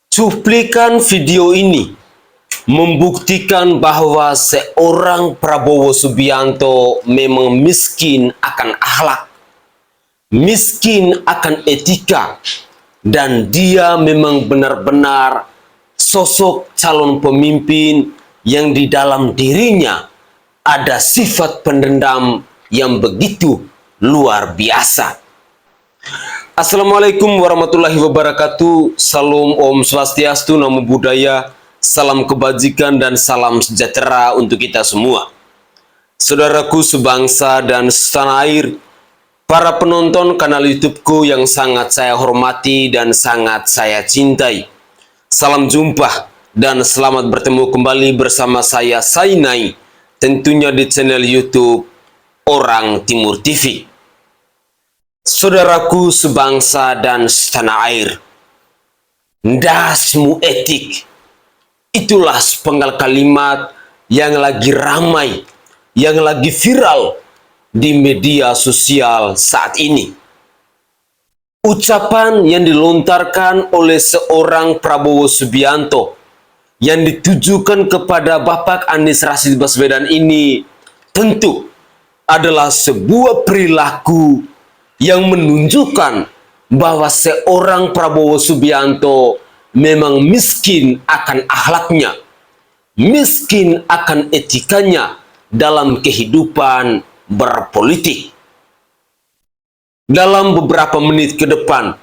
Cuplikan video ini membuktikan bahwa seorang Prabowo Subianto memang miskin akan akhlak, miskin akan etika, dan dia memang benar-benar sosok calon pemimpin yang di dalam dirinya ada sifat pendendam yang begitu luar biasa. Assalamualaikum warahmatullahi wabarakatuh. Salam Om Swastiastu, Namo Buddhaya, salam kebajikan dan salam sejahtera untuk kita semua. Saudaraku sebangsa dan setanah air, para penonton kanal YouTubeku yang sangat saya hormati dan sangat saya cintai. Salam jumpa dan selamat bertemu kembali bersama saya Sainai, tentunya di channel YouTube Orang Timur TV. Saudaraku sebangsa dan setanah air, ndasmu etik, itulah sepenggal kalimat yang lagi ramai, yang lagi viral di media sosial saat ini. Ucapan yang dilontarkan oleh seorang Prabowo Subianto yang ditujukan kepada Bapak Anies Rashid Baswedan ini tentu adalah sebuah perilaku yang menunjukkan bahwa seorang Prabowo Subianto memang miskin akan akhlaknya, miskin akan etikanya dalam kehidupan berpolitik. Dalam beberapa menit ke depan,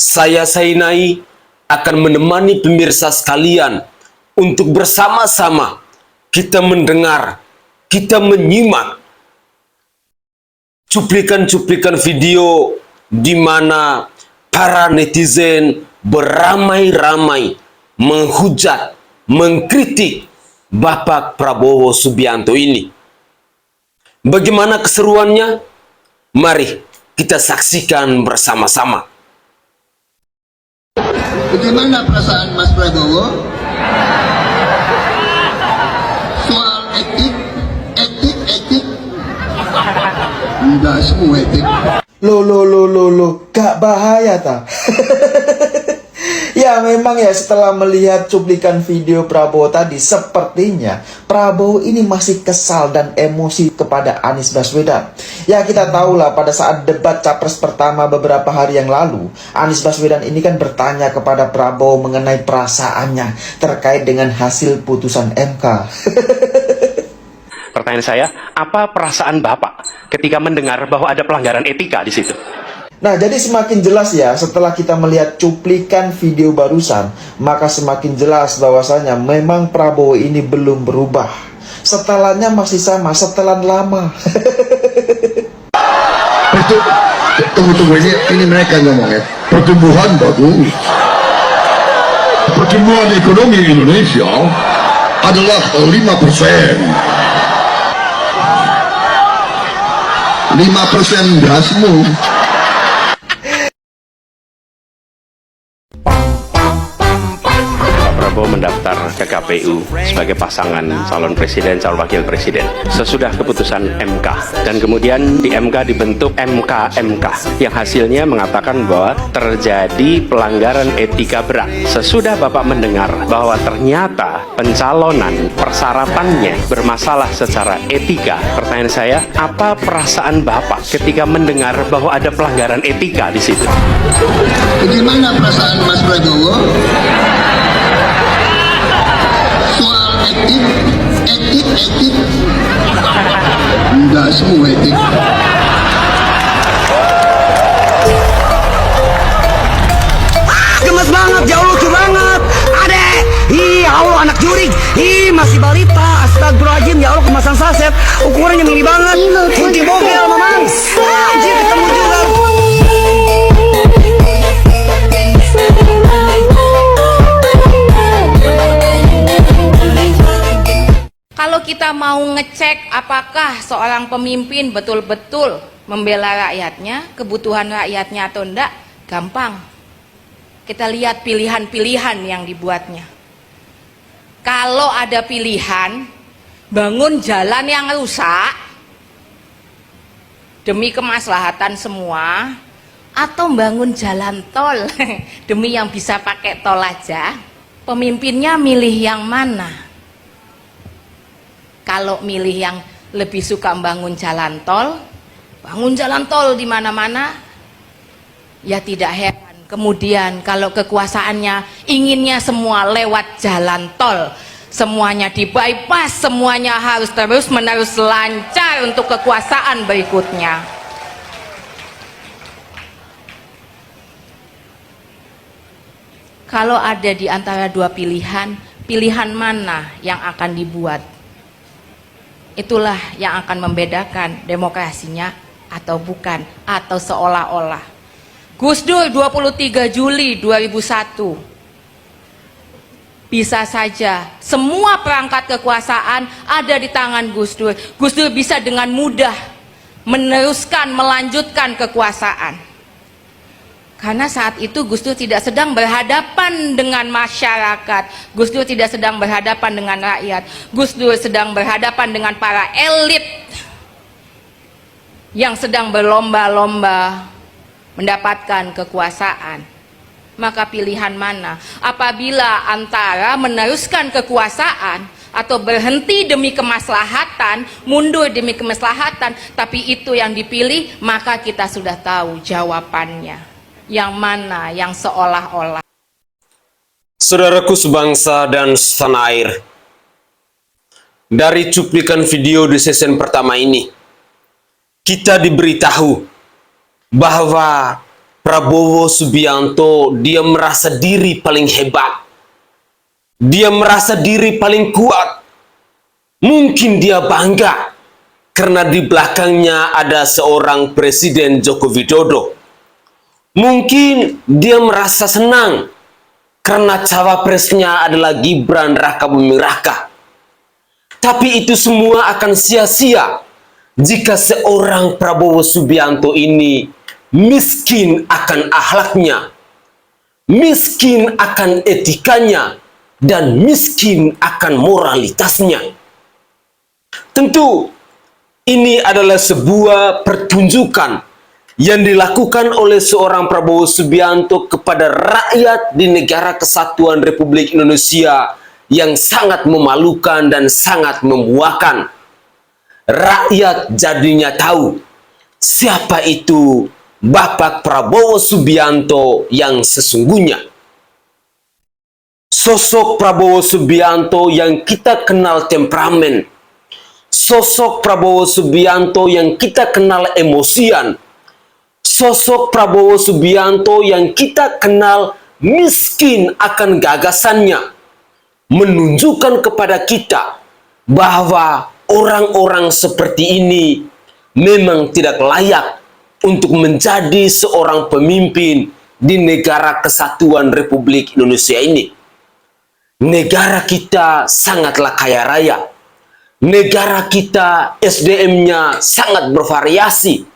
saya Sainai akan menemani pemirsa sekalian untuk bersama-sama kita mendengar, kita menyimak cuplikan-cuplikan video di mana para netizen beramai-ramai menghujat, mengkritik Bapak Prabowo Subianto ini. Bagaimana keseruannya? Mari kita saksikan bersama-sama. Bagaimana perasaan Mas Prabowo soal etik? Enggak semua etik. Lo, gak bahaya ta? Ya memang ya, setelah melihat cuplikan video Prabowo tadi, sepertinya Prabowo ini masih kesal dan emosi kepada Anies Baswedan. Ya kita tahulah pada saat debat capres pertama beberapa hari yang lalu, Anies Baswedan ini kan bertanya kepada Prabowo mengenai perasaannya terkait dengan hasil putusan MK. Pertanyaan saya, apa perasaan Bapak ketika mendengar bahwa ada pelanggaran etika di situ? Nah, jadi semakin jelas ya, setelah kita melihat cuplikan video barusan, maka semakin jelas bahwasanya memang Prabowo ini belum berubah. Setelannya masih sama, setelan lama. Tunggu ini mereka ngomong ya. Pertumbuhan bagus. Pertumbuhan ekonomi Indonesia adalah 5%. 5% dasmu. Prabowo mendaftar ke KPU sebagai pasangan calon presiden, calon wakil presiden sesudah keputusan MK, dan kemudian di MK dibentuk MK yang hasilnya mengatakan bahwa terjadi pelanggaran etika berat. Sesudah Bapak mendengar bahwa ternyata pencalonan persyaratannya bermasalah secara etika, pertanyaan saya, apa perasaan Bapak ketika mendengar bahwa ada pelanggaran etika di situ? Bagaimana perasaan Mas Prabowo soal etik? Enggak semua etik. Gemes banget, jauh lucu banget. Adek, ih Allah anak jurig, ih masih balita. Astagfirullahaladzim, ya Allah kemasan saset, ukurannya mini banget. Kunci bogel mamang. Anjir ketemu juga. Kalau kita mau ngecek apakah seorang pemimpin betul-betul membela rakyatnya, kebutuhan rakyatnya atau enggak, gampang. Kita lihat pilihan-pilihan yang dibuatnya. Kalau ada pilihan bangun jalan yang rusak demi kemaslahatan semua, atau bangun jalan tol demi yang bisa pakai tol aja, pemimpinnya milih yang mana? Kalau milih yang lebih suka bangun jalan tol di mana-mana, ya tidak heran kemudian kalau kekuasaannya inginnya semua lewat jalan tol, semuanya di bypass, semuanya harus terus-menerus lancar untuk kekuasaan berikutnya. Kalau ada di antara dua pilihan, pilihan mana yang akan dibuat? Itulah yang akan membedakan demokrasinya atau bukan, atau seolah-olah. Gus Dur 23 Juli 2001. Bisa saja semua perangkat kekuasaan ada di tangan Gus Dur. Gus Dur bisa dengan mudah meneruskan, melanjutkan kekuasaan. Karena saat itu Gus Dur tidak sedang berhadapan dengan masyarakat, Gus Dur tidak sedang berhadapan dengan rakyat, Gus Dur sedang berhadapan dengan para elit yang sedang berlomba-lomba mendapatkan kekuasaan. Maka pilihan mana? Apabila antara meneruskan kekuasaan atau berhenti demi kemaslahatan, mundur demi kemaslahatan, tapi itu yang dipilih, maka kita sudah tahu jawabannya. Yang mana yang seolah-olah. Saudaraku sebangsa dan setanah air, dari cuplikan video di season pertama ini, kita diberitahu bahwa Prabowo Subianto dia merasa diri paling hebat, dia merasa diri paling kuat. Mungkin dia bangga karena di belakangnya ada seorang Presiden Joko Widodo. Mungkin dia merasa senang karena cawapresnya adalah Gibran Rakabuming Raka. Tapi itu semua akan sia-sia jika seorang Prabowo Subianto ini miskin akan akhlaknya, miskin akan etikanya, dan miskin akan moralitasnya. Tentu ini adalah sebuah pertunjukan yang dilakukan oleh seorang Prabowo Subianto kepada rakyat di negara kesatuan Republik Indonesia yang sangat memalukan dan sangat membuahkan. Rakyat jadinya tahu siapa itu Bapak Prabowo Subianto yang sesungguhnya. Sosok Prabowo Subianto yang kita kenal temperamen, sosok Prabowo Subianto yang kita kenal emosian, sosok Prabowo Subianto yang kita kenal miskin akan gagasannya, menunjukkan kepada kita bahwa orang-orang seperti ini memang tidak layak untuk menjadi seorang pemimpin di negara kesatuan Republik Indonesia ini. Negara kita sangatlah kaya raya. Negara kita SDM-nya sangat bervariasi.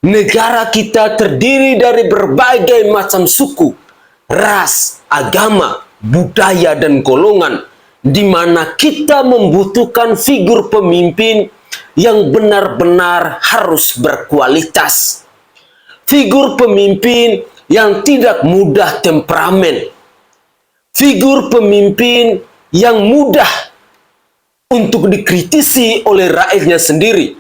Negara kita terdiri dari berbagai macam suku, ras, agama, budaya, dan golongan, di mana kita membutuhkan figur pemimpin yang benar-benar harus berkualitas. Figur pemimpin yang tidak mudah temperamen. Figur pemimpin yang mudah untuk dikritisi oleh rakyatnya sendiri.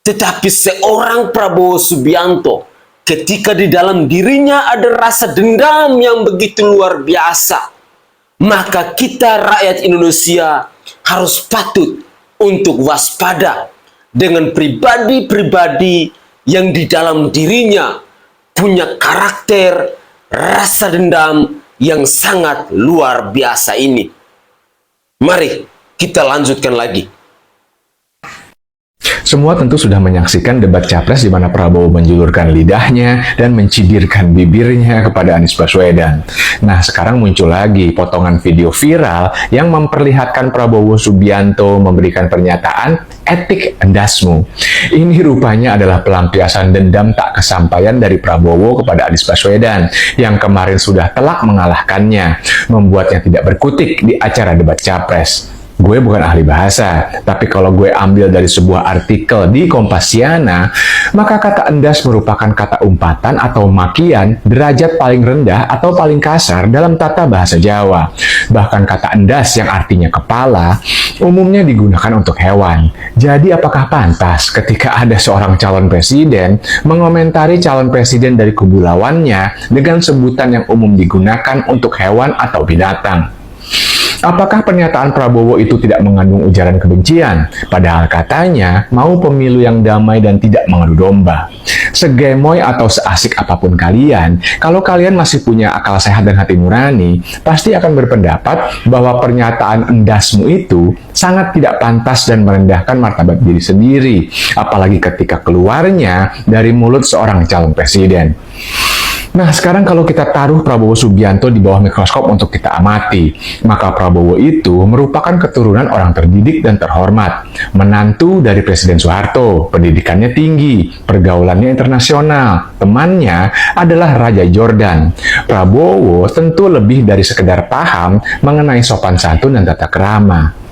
Tetapi seorang Prabowo Subianto, ketika di dalam dirinya ada rasa dendam yang begitu luar biasa, maka kita rakyat Indonesia harus patut untuk waspada dengan pribadi-pribadi yang di dalam dirinya punya karakter rasa dendam yang sangat luar biasa ini. Mari kita lanjutkan lagi. Semua tentu sudah menyaksikan debat capres di mana Prabowo menjulurkan lidahnya dan mencidirkan bibirnya kepada Anies Baswedan. Nah, sekarang muncul lagi potongan video viral yang memperlihatkan Prabowo Subianto memberikan pernyataan etik endasmu. Ini rupanya adalah pelampiasan dendam tak kesampaian dari Prabowo kepada Anies Baswedan yang kemarin sudah telak mengalahkannya, membuatnya tidak berkutik di acara debat capres. Gue bukan ahli bahasa, tapi kalau gue ambil dari sebuah artikel di Kompasiana, maka kata endas merupakan kata umpatan atau makian derajat paling rendah atau paling kasar dalam tata bahasa Jawa. Bahkan kata endas yang artinya kepala, umumnya digunakan untuk hewan. Jadi apakah pantas ketika ada seorang calon presiden mengomentari calon presiden dari kubu lawannya dengan sebutan yang umum digunakan untuk hewan atau binatang? Apakah pernyataan Prabowo itu tidak mengandung ujaran kebencian? Padahal katanya mau pemilu yang damai dan tidak mengadu domba. Segemoy atau seasik apapun kalian, kalau kalian masih punya akal sehat dan hati nurani, pasti akan berpendapat bahwa pernyataan endasmu itu sangat tidak pantas dan merendahkan martabat diri sendiri, apalagi ketika keluarnya dari mulut seorang calon presiden. Nah, sekarang kalau kita taruh Prabowo Subianto di bawah mikroskop untuk kita amati, maka Prabowo itu merupakan keturunan orang terdidik dan terhormat, menantu dari Presiden Soeharto, pendidikannya tinggi, pergaulannya internasional, temannya adalah Raja Jordan. Prabowo tentu lebih dari sekedar paham mengenai sopan santun dan tata krama.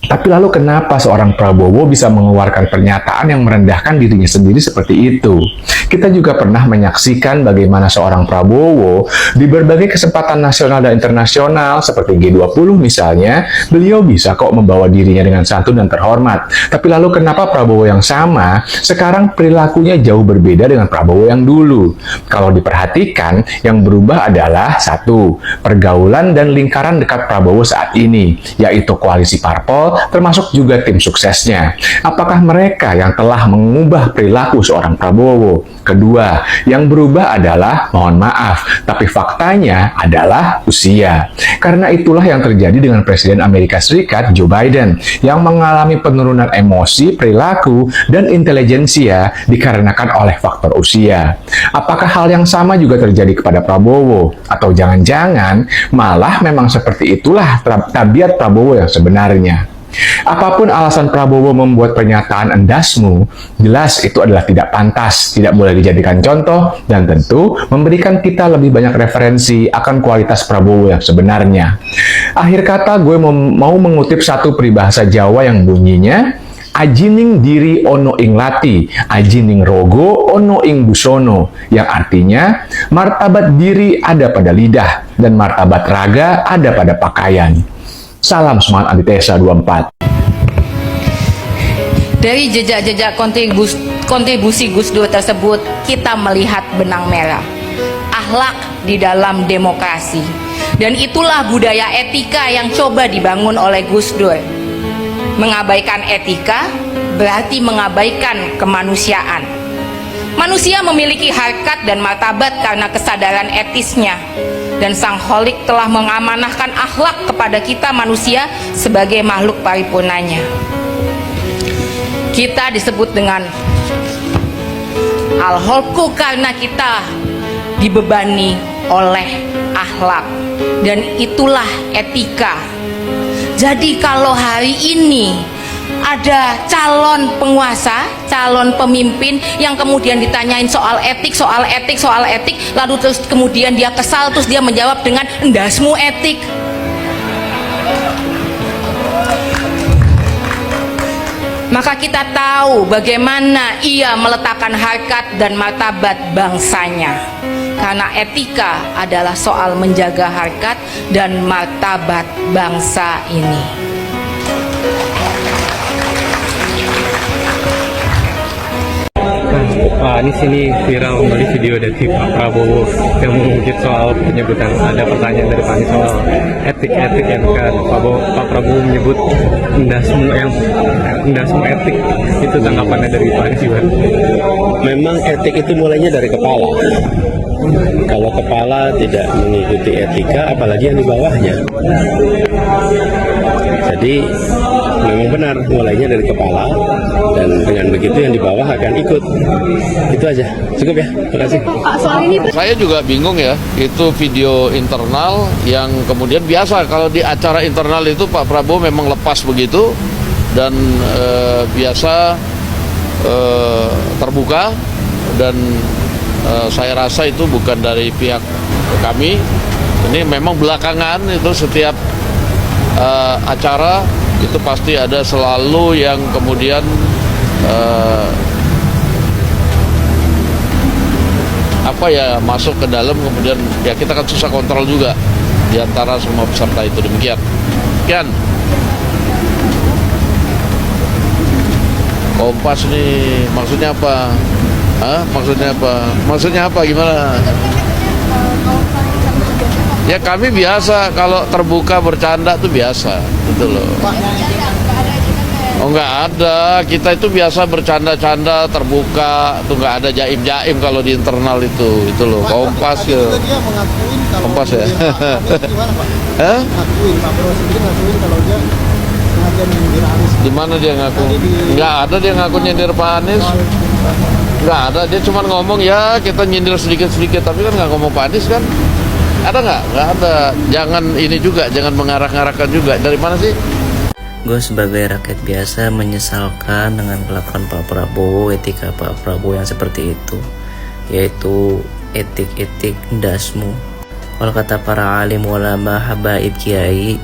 Tapi lalu kenapa seorang Prabowo bisa mengeluarkan pernyataan yang merendahkan dirinya sendiri seperti itu? Kita juga pernah menyaksikan bagaimana seorang Prabowo di berbagai kesempatan nasional dan internasional seperti G20 misalnya, beliau bisa kok membawa dirinya dengan santun dan terhormat. Tapi lalu kenapa Prabowo yang sama sekarang perilakunya jauh berbeda dengan Prabowo yang dulu? Kalau diperhatikan, yang berubah adalah satu, pergaulan dan lingkaran dekat Prabowo saat ini, yaitu koalisi parpol termasuk juga tim suksesnya. Apakah mereka yang telah mengubah perilaku seorang Prabowo? Kedua, yang berubah adalah, mohon maaf, tapi faktanya adalah usia. Karena itulah yang terjadi dengan Presiden Amerika Serikat Joe Biden yang mengalami penurunan emosi, perilaku, dan intelijensia dikarenakan oleh faktor usia. Apakah hal yang sama juga terjadi kepada Prabowo? Atau jangan-jangan malah memang seperti itulah tabiat Prabowo yang sebenarnya? Apapun alasan Prabowo membuat pernyataan endasmu, jelas itu adalah tidak pantas, tidak boleh dijadikan contoh, dan tentu memberikan kita lebih banyak referensi akan kualitas Prabowo yang sebenarnya. Akhir kata, gue mau mengutip satu peribahasa Jawa yang bunyinya, ajining diri ono ing lati, ajining rogo ono ing busono, yang artinya martabat diri ada pada lidah dan martabat raga ada pada pakaian. Salam semangat antitesa 24. Dari jejak-jejak kontribusi Gus Dur tersebut, kita melihat benang merah akhlak di dalam demokrasi. Dan itulah budaya etika yang coba dibangun oleh Gus Dur. Mengabaikan etika berarti mengabaikan kemanusiaan. Manusia memiliki harkat dan martabat karena kesadaran etisnya. Dan Sang Holik telah mengamanahkan akhlak kepada kita manusia sebagai makhluk paripurnanya. Kita disebut dengan al-holku karena kita dibebani oleh akhlak, dan itulah etika. Jadi kalau hari ini ada calon penguasa, calon pemimpin yang kemudian ditanyain soal etik, lalu terus kemudian dia kesal, terus dia menjawab dengan endasmu etik. Maka kita tahu bagaimana ia meletakkan harkat dan martabat bangsanya. Karena etika adalah soal menjaga harkat dan martabat bangsa ini. Ini sini viral kembali video dari Pak Prabowo yang mengungkit soal penyebutan, ada pertanyaan dari Pak Anies soal etik yang kan Pak Prabowo menyebut endasmu etik. Itu tanggapannya dari Pak Anies juga. Memang etik itu mulainya dari kepala. Kalau kepala tidak mengikuti etika, apalagi yang di bawahnya. Jadi memang benar mulainya dari kepala, dan dengan begitu yang di bawah akan ikut. Itu aja, cukup ya, terima kasih. Saya juga bingung ya, itu video internal yang kemudian biasa kalau di acara internal itu Pak Prabowo memang lepas begitu dan biasa terbuka, dan saya rasa itu bukan dari pihak kami. Ini memang belakangan itu setiap acara itu pasti ada selalu yang kemudian masuk ke dalam, kemudian ya kita kan susah kontrol juga di antara semua peserta itu. Demikian. Kompas nih maksudnya apa? Maksudnya apa? Gimana? Ya kami biasa kalau terbuka bercanda tuh biasa, gitu loh. Oh nggak ada, kita itu biasa bercanda-canda terbuka, tuh nggak ada jaim-jaim kalau di internal itu loh. Kompas ya. Kompas ya. Di mana dia ngaku? Nggak ada dia ngaku nyindir Pak Anies. Nggak ada, dia cuma ngomong ya kita nyindir sedikit-sedikit, tapi kan nggak ngomong Pak Anies kan? Ada nggak? Nggak ada. Jangan ini juga, jangan mengarah-ngarahkan juga. Dari mana sih? Gue sebagai rakyat biasa menyesalkan dengan kelakuan Pak Prabowo, etika Pak Prabowo yang seperti itu, yaitu etik-etik dasmu. Kalau kata para alim ulama habaib kiai,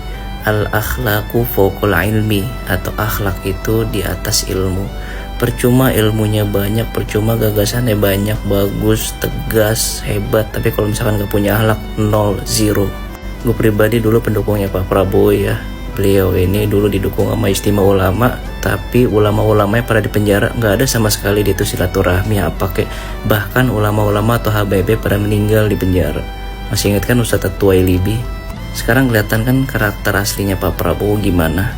al-akhlaku fawqul ilmi, atau akhlak itu di atas ilmu. Percuma ilmunya banyak, percuma gagasannya banyak, bagus, tegas, hebat, tapi kalau misalkan gak punya akhlak, 0, 0. Gue pribadi dulu pendukungnya Pak Prabowo ya. Beliau ini dulu didukung sama istimewa ulama, tapi ulama-ulamanya pada dipenjara, nggak ada sama sekali dia itu silaturahmi apa kek. Bahkan ulama-ulama atau HBB pada meninggal di penjara. Masih ingat kan Ustadz Tuwailibi? Sekarang kelihatan kan karakter aslinya Pak Prabowo gimana.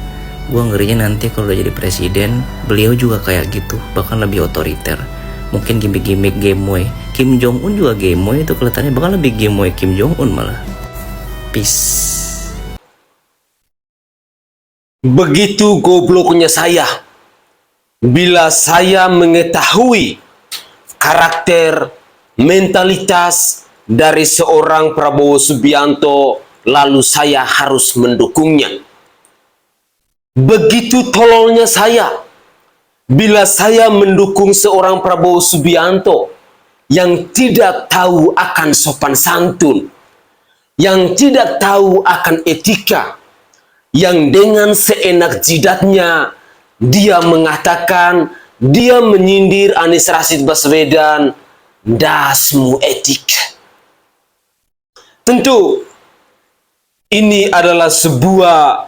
Gua ngerinya nanti kalau udah jadi presiden, beliau juga kayak gitu, bahkan lebih otoriter. Mungkin gimmick-gimmick Gameway. Kim Jong Un juga Gameway, itu kelihatannya bahkan lebih Gameway Kim Jong Un malah. Peace. Begitu gobloknya saya bila saya mengetahui karakter, mentalitas dari seorang Prabowo Subianto, lalu saya harus mendukungnya. Begitu tololnya saya bila saya mendukung seorang Prabowo Subianto yang tidak tahu akan sopan santun, yang tidak tahu akan etika, yang dengan seenak jidatnya dia mengatakan, dia menyindir Anies Rashid Baswedan, dasmu etik. Tentu ini adalah sebuah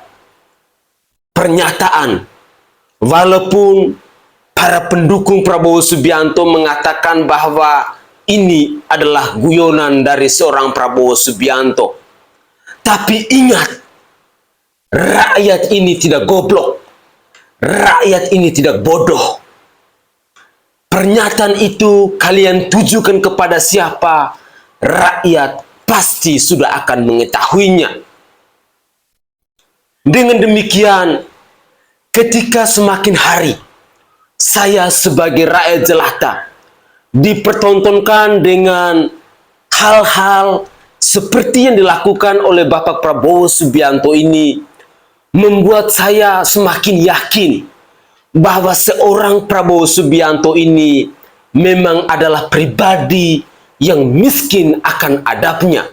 pernyataan, walaupun para pendukung Prabowo Subianto mengatakan bahwa ini adalah guyonan dari seorang Prabowo Subianto. Tapi ingat, rakyat ini tidak goblok. Rakyat ini tidak bodoh. Pernyataan itu kalian tujukan kepada siapa? Rakyat pasti sudah akan mengetahuinya. Dengan demikian, ketika semakin hari saya sebagai rakyat jelata dipertontonkan dengan hal-hal seperti yang dilakukan oleh Bapak Prabowo Subianto ini, membuat saya semakin yakin bahwa seorang Prabowo Subianto ini memang adalah pribadi yang miskin akan adabnya,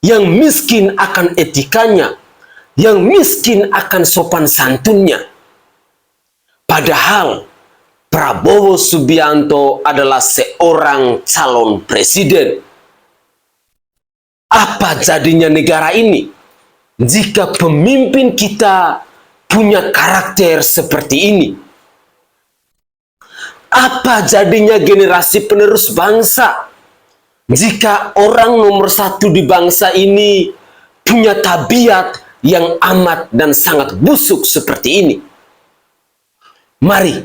yang miskin akan etikanya, yang miskin akan sopan santunnya. Padahal Prabowo Subianto adalah seorang calon presiden. Apa jadinya negara ini jika pemimpin kita punya karakter seperti ini? Apa jadinya generasi penerus bangsa jika orang nomor satu di bangsa ini punya tabiat yang amat dan sangat busuk seperti ini? Mari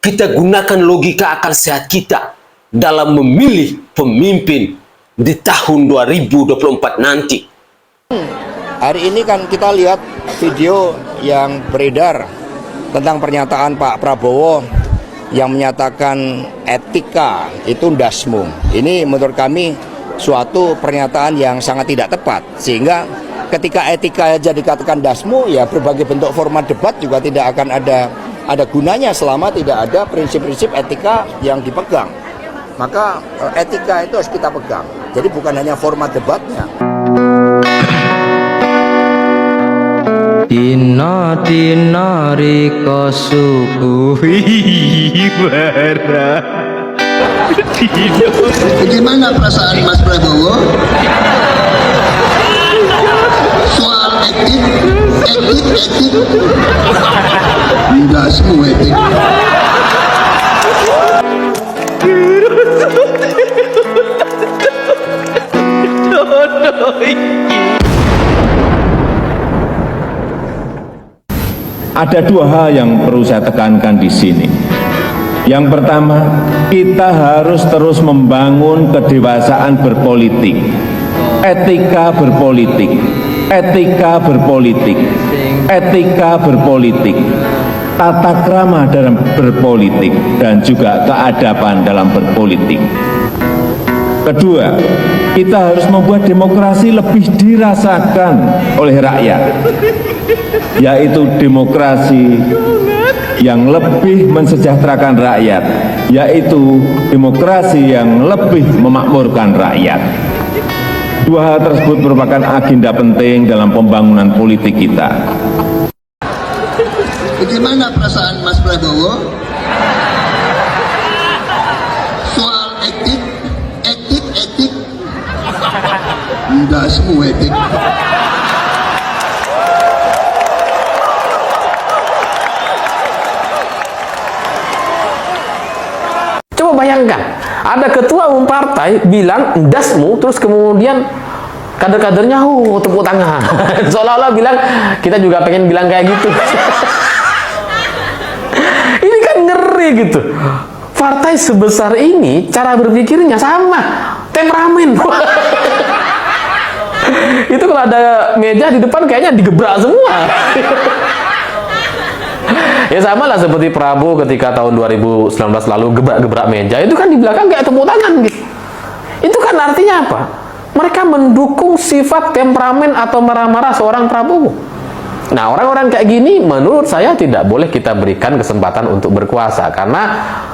kita gunakan logika akal sehat kita dalam memilih pemimpin di tahun 2024 nanti. Hari ini kan kita lihat video yang beredar tentang pernyataan Pak Prabowo yang menyatakan etika itu dasmu. Ini menurut kami suatu pernyataan yang sangat tidak tepat, sehingga ketika etika aja dikatakan dasmu, ya berbagai bentuk format debat juga tidak akan ada gunanya selama tidak ada prinsip-prinsip etika yang dipegang. Maka etika itu harus kita pegang. Jadi bukan hanya format debatnya. Inna tinarika sukuhi bara. Bagaimana perasaan Mas Prabowo soal etik? Enggak semua etik. Ada dua hal yang perlu saya tekankan di sini. Yang pertama, kita harus terus membangun kedewasaan berpolitik, etika berpolitik, etika berpolitik, etika berpolitik, tata krama dalam berpolitik, dan juga keadaban dalam berpolitik. Kedua, kita harus membuat demokrasi lebih dirasakan oleh rakyat, yaitu demokrasi yang lebih mensejahterakan rakyat, yaitu demokrasi yang lebih memakmurkan rakyat. Dua hal tersebut merupakan agenda penting dalam pembangunan politik kita. Bagaimana perasaan Mas Prabowo soal etik? Enggak semua etik. Coba bayangkan, ada ketua umum partai bilang dasmu, terus kemudian kader-kadernya tepuk tangan. Seolah-olah bilang kita juga pengen bilang kayak gitu. Ini kan ngeri gitu. Partai sebesar ini cara berpikirnya sama, temperamen. Itu kalau ada meja di depan kayaknya digebrak semua. Ya sama lah seperti Prabowo ketika tahun 2019 lalu gebrak-gebrak meja, itu kan di belakang kayak tepuk tangan gitu. Itu kan artinya apa? Mereka mendukung sifat temperamen atau marah-marah seorang Prabowo. Nah, orang-orang kayak gini menurut saya tidak boleh kita berikan kesempatan untuk berkuasa, karena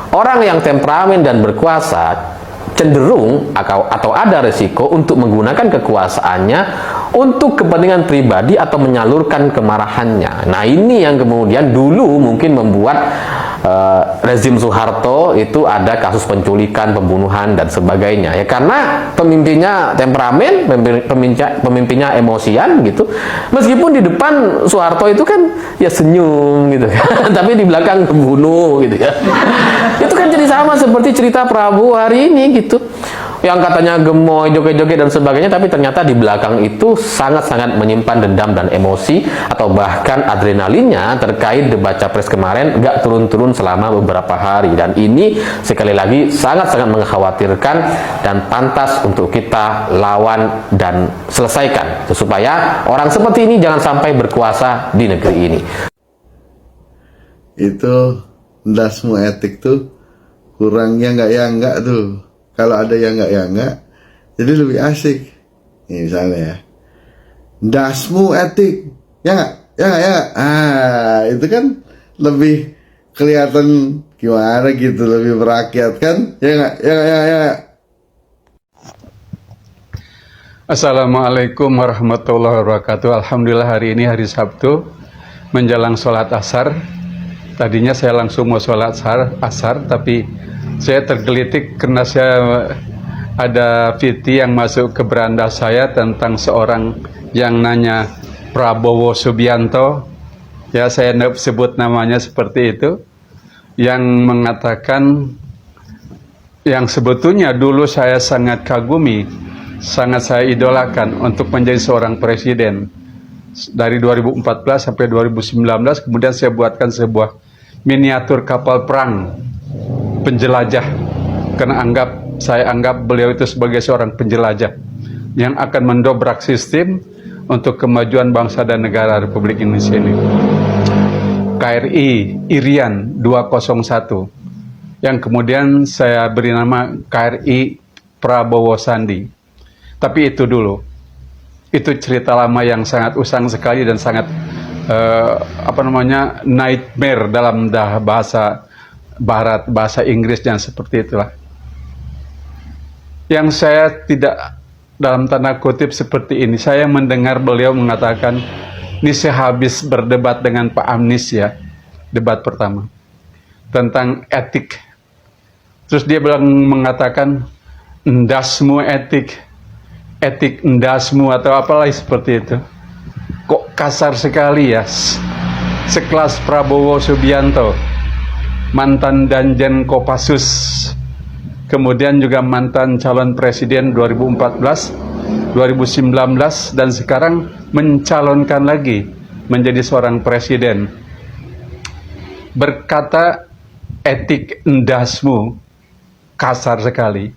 orang yang temperamen dan berkuasa cenderung atau ada resiko untuk menggunakan kekuasaannya untuk kepentingan pribadi atau menyalurkan kemarahannya. Nah, ini yang kemudian dulu mungkin membuat rezim Soeharto itu ada kasus penculikan, pembunuhan dan sebagainya. Ya karena pemimpinnya temperamen, pemimpinnya emosian gitu. Meskipun di depan Soeharto itu kan ya senyum gitu. Tapi di belakang membunuh gitu ya. Itu kan jadi sama seperti cerita Prabowo hari ini gitu. Yang katanya gemoy, joget-joget dan sebagainya, tapi ternyata di belakang itu sangat-sangat menyimpan dendam dan emosi atau bahkan adrenalinnya terkait debat capres kemarin gak turun-turun selama beberapa hari. Dan ini sekali lagi sangat-sangat mengkhawatirkan dan pantas untuk kita lawan dan selesaikan supaya orang seperti ini jangan sampai berkuasa di negeri ini. Itu ndasmu etik tuh kurangnya nggak ya nggak tuh. Kalau ada yang enggak, jadi lebih asik. Ini misalnya ya, dasmu etik, ya nggak, ya nggak, ya nggak. Itu kan lebih kelihatan gimana gitu, lebih merakyat kan, ya nggak, ya nggak, ya nggak. Assalamualaikum warahmatullahi wabarakatuh. Alhamdulillah hari ini hari Sabtu menjelang sholat asar. Tadinya saya langsung mau sholat asar, tapi saya tergelitik karena saya ada VT yang masuk ke beranda saya tentang seorang yang nanya Prabowo Subianto, ya saya sebut namanya seperti itu, yang mengatakan yang sebetulnya dulu saya sangat kagumi, sangat saya idolakan untuk menjadi seorang presiden. Dari 2014 sampai 2019 kemudian saya buatkan sebuah miniatur kapal perang penjelajah, karena saya anggap beliau itu sebagai seorang penjelajah yang akan mendobrak sistem untuk kemajuan bangsa dan negara Republik Indonesia ini. KRI Irian 201 yang kemudian saya beri nama KRI Prabowo Sandi. Tapi itu dulu, itu cerita lama yang sangat usang sekali dan sangat nightmare dalam bahasa Barat, bahasa Inggris dan seperti itulah. Yang saya tidak dalam tanda kutip seperti ini, saya mendengar beliau mengatakan Ini saya habis berdebat dengan Pak Amnis ya, debat pertama tentang etik. Terus dia mengatakan endasmu etik, etik endasmu atau apalah seperti itu. Kok kasar sekali ya, sekelas Prabowo Subianto, mantan Danjen Kopassus, kemudian juga mantan calon presiden 2014, 2019, dan sekarang mencalonkan lagi menjadi seorang presiden. Berkata etik endasmu, kasar sekali.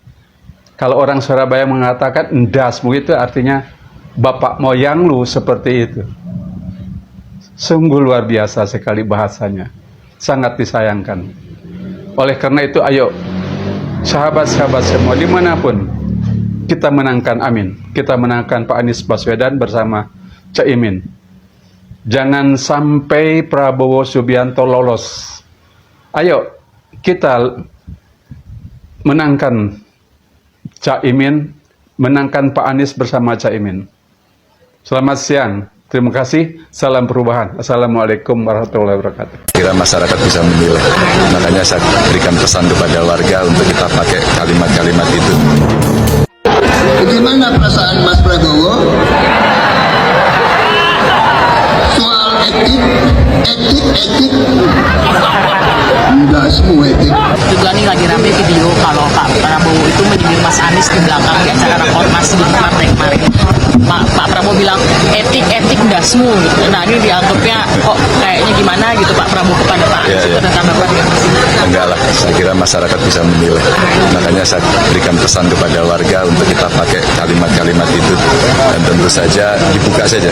Kalau orang Surabaya mengatakan endasmu itu artinya bapak moyang lu, seperti itu. Sungguh luar biasa sekali bahasanya, sangat disayangkan. Oleh karena itu, ayo sahabat-sahabat semua dimanapun, kita menangkan, amin, kita menangkan Pak Anies Baswedan bersama Caimin. Jangan sampai Prabowo Subianto lolos. Ayo kita menangkan Caimin, menangkan Pak Anies bersama Caimin. Selamat siang, terima kasih, salam perubahan. Assalamualaikum warahmatullahi wabarakatuh. Kira masyarakat bisa menilai, makanya saya berikan pesan kepada warga untuk kita pakai kalimat-kalimat itu. Bagaimana perasaan Mas Prabowo soal etik? Enggak semua etik. Juga nih lagi rame video kalau Pak Prabowo itu menyindir Mas Anies di belakang di acara rakornas di partai kemarin. Pak Prabowo bilang etik dasmu. Nah ini dianggapnya kok kayaknya gimana gitu Pak Prabowo kepada Pak Anies itu tentang Bapak dengan Enggak lah, saya kira masyarakat bisa menilai. Makanya saya berikan pesan kepada warga untuk kita pakai kalimat-kalimat itu, dan tentu saja dibuka saja.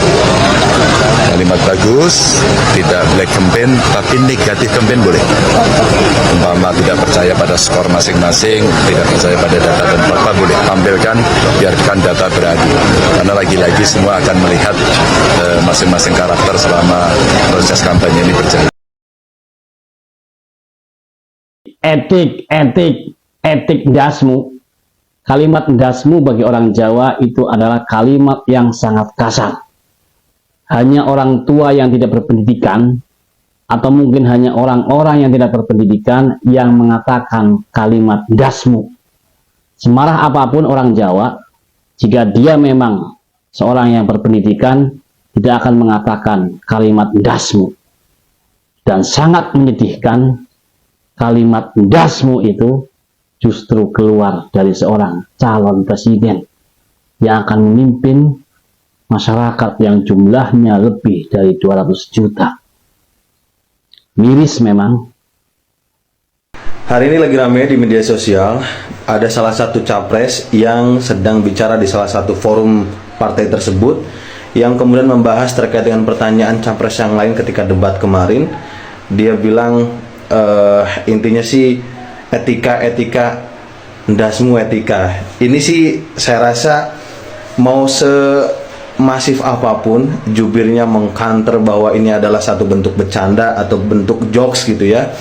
Kalimat bagus, tidak black campaign, tapi negatif campaign boleh. Umpama tidak percaya pada skor masing-masing, tidak percaya pada data dan fakta, boleh tampilkan, biarkan data beradu. Karena lagi-lagi semua akan melihat masing-masing karakter selama proses kampanye ini berjalan. Etik dasmu. Kalimat dasmu bagi orang Jawa itu adalah kalimat yang sangat kasar. Hanya orang tua yang tidak berpendidikan, atau mungkin hanya orang-orang yang tidak berpendidikan yang mengatakan kalimat dasmu. Semarah apapun orang Jawa, jika dia memang seorang yang berpendidikan, tidak akan mengatakan kalimat dasmu. Dan sangat menyedihkan, kalimat dasmu itu justru keluar dari seorang calon presiden yang akan memimpin masyarakat yang jumlahnya lebih dari 200 juta. Miris memang. Hari ini lagi rame di media sosial, ada salah satu capres yang sedang bicara di salah satu forum partai tersebut, yang kemudian membahas terkait dengan pertanyaan capres yang lain ketika debat kemarin. Dia bilang intinya sih etika ndasmu etika. Ini sih saya rasa mau semasif apapun jubirnya mengcounter bahwa ini adalah satu bentuk bercanda atau bentuk jokes gitu ya,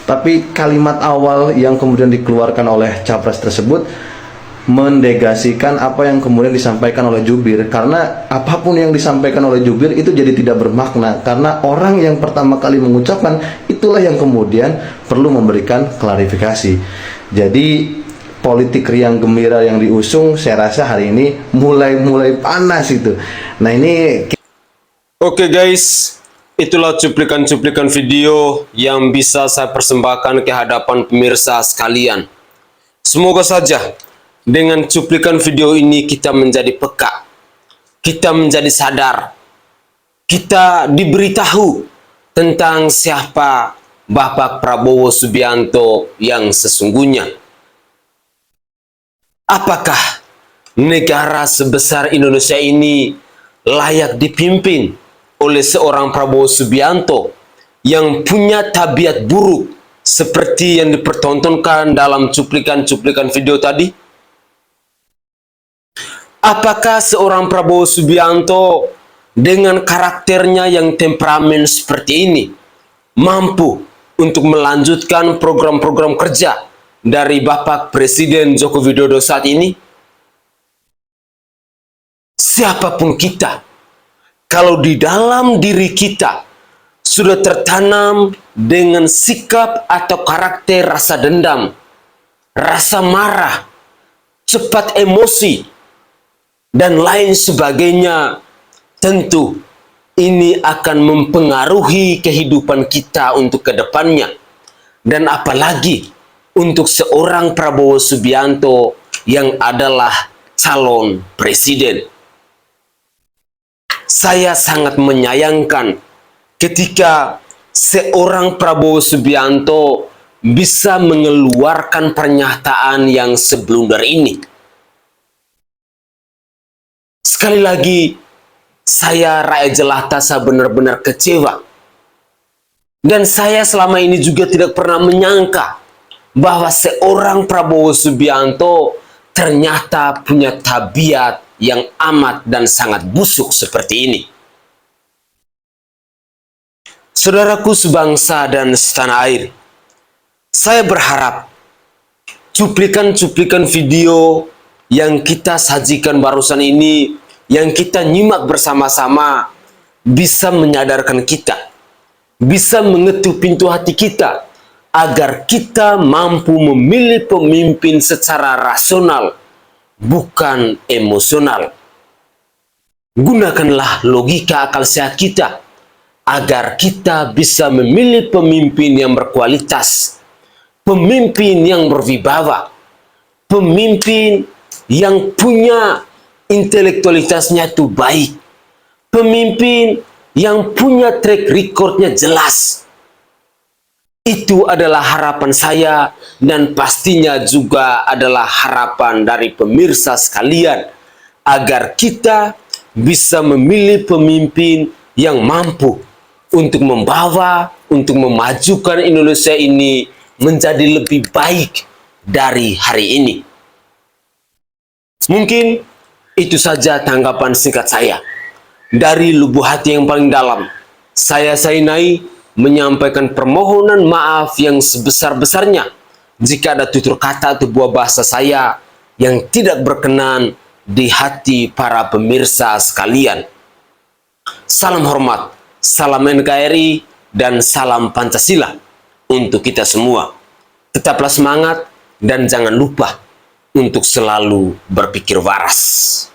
tapi kalimat awal yang kemudian dikeluarkan oleh capres tersebut mendegasikan apa yang kemudian disampaikan oleh jubir, karena apapun yang disampaikan oleh jubir itu jadi tidak bermakna, karena orang yang pertama kali mengucapkan itulah yang kemudian perlu memberikan klarifikasi. Jadi politik riang gembira yang diusung saya rasa hari ini mulai panas itu. Nah ini Oke guys, itulah cuplikan-cuplikan video yang bisa saya persembahkan ke hadapan pemirsa sekalian. Semoga saja dengan cuplikan video ini kita menjadi peka, kita menjadi sadar, kita diberitahu tentang siapa Bapak Prabowo Subianto yang sesungguhnya. Apakah negara sebesar Indonesia ini layak dipimpin oleh seorang Prabowo Subianto yang punya tabiat buruk seperti yang dipertontonkan dalam cuplikan-cuplikan video tadi? Apakah seorang Prabowo Subianto dengan karakternya yang temperamen seperti ini mampu untuk melanjutkan program-program kerja dari Bapak Presiden Joko Widodo saat ini? Siapapun kita, kalau di dalam diri kita sudah tertanam dengan sikap atau karakter rasa dendam, rasa marah, cepat emosi, dan lain sebagainya, tentu ini akan mempengaruhi kehidupan kita untuk kedepannya. Dan apalagi untuk seorang Prabowo Subianto yang adalah calon presiden. Saya sangat menyayangkan ketika seorang Prabowo Subianto bisa mengeluarkan pernyataan yang seblunder ini. Sekali lagi, saya rakyat jelata, saya benar-benar kecewa. Dan saya selama ini juga tidak pernah menyangka bahwa seorang Prabowo Subianto ternyata punya tabiat yang amat dan sangat busuk seperti ini. Saudaraku sebangsa dan setanah air, saya berharap cuplikan-cuplikan video yang kita sajikan barusan ini, yang kita nyimak bersama-sama, bisa menyadarkan kita, bisa mengetuk pintu hati kita, agar kita mampu memilih pemimpin secara rasional, bukan emosional. Gunakanlah logika akal sehat kita, agar kita bisa memilih pemimpin yang berkualitas, pemimpin yang berwibawa, pemimpin yang punya intelektualitasnya itu baik, pemimpin yang punya track recordnya jelas. Itu adalah harapan saya, dan pastinya juga adalah harapan dari pemirsa sekalian, agar kita bisa memilih pemimpin yang mampu untuk membawa, untuk memajukan Indonesia ini menjadi lebih baik dari hari ini. Mungkin itu saja tanggapan singkat saya. Dari lubuk hati yang paling dalam, saya Sainai menyampaikan permohonan maaf yang sebesar-besarnya jika ada tutur kata atau buah bahasa saya yang tidak berkenan di hati para pemirsa sekalian. Salam hormat, salam NKRI, dan salam Pancasila untuk kita semua. Tetaplah semangat dan jangan lupa untuk selalu berpikir waras.